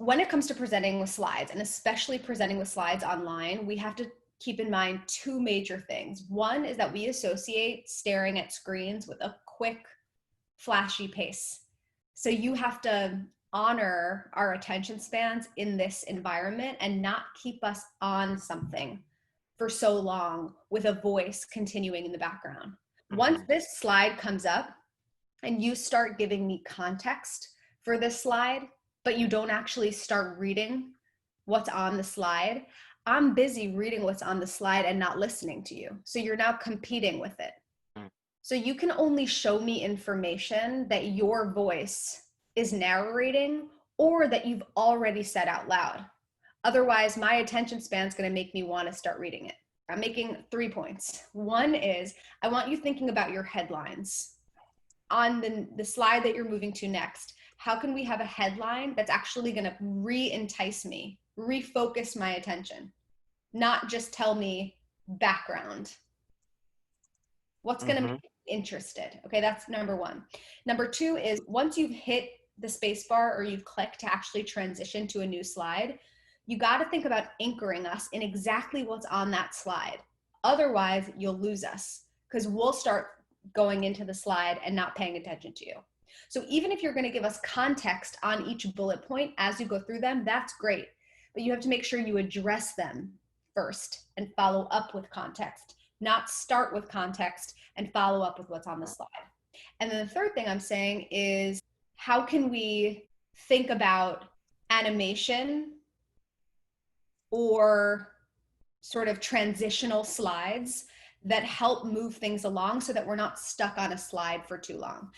when it comes to presenting with slides, and especially presenting with slides online, we have to keep in mind two major things. One is that we associate staring at screens with a quick, flashy pace. So you have to honor our attention spans in this environment and not keep us on something for so long with a voice continuing in the background. Once this slide comes up and you start giving me context for this slide, but you don't actually start reading what's on the slide, I'm busy reading what's on the slide and not listening to you. So you're now competing with it. So you can only show me information that your voice is narrating or that you've already said out loud. Otherwise, my attention span is going to make me want to start reading it. I'm making 3 points. One is, I want you thinking about your headlines. On the slide that you're moving to next, how can we have a headline that's actually going to re-entice me, refocus my attention, not just tell me background? What's going to make me interested? Okay, that's number one. Number two is, once you've hit the space bar or you've clicked to actually transition to a new slide, you got to think about anchoring us in exactly what's on that slide. Otherwise, you'll lose us because we'll start going into the slide and not paying attention to you. So even if you're going to give us context on each bullet point as you go through them, that's great. But you have to make sure you address them first and follow up with context, not start with context and follow up with what's on the slide. And then the third thing I'm saying is, how can we think about animation or sort of transitional slides that help move things along so that we're not stuck on a slide for too long?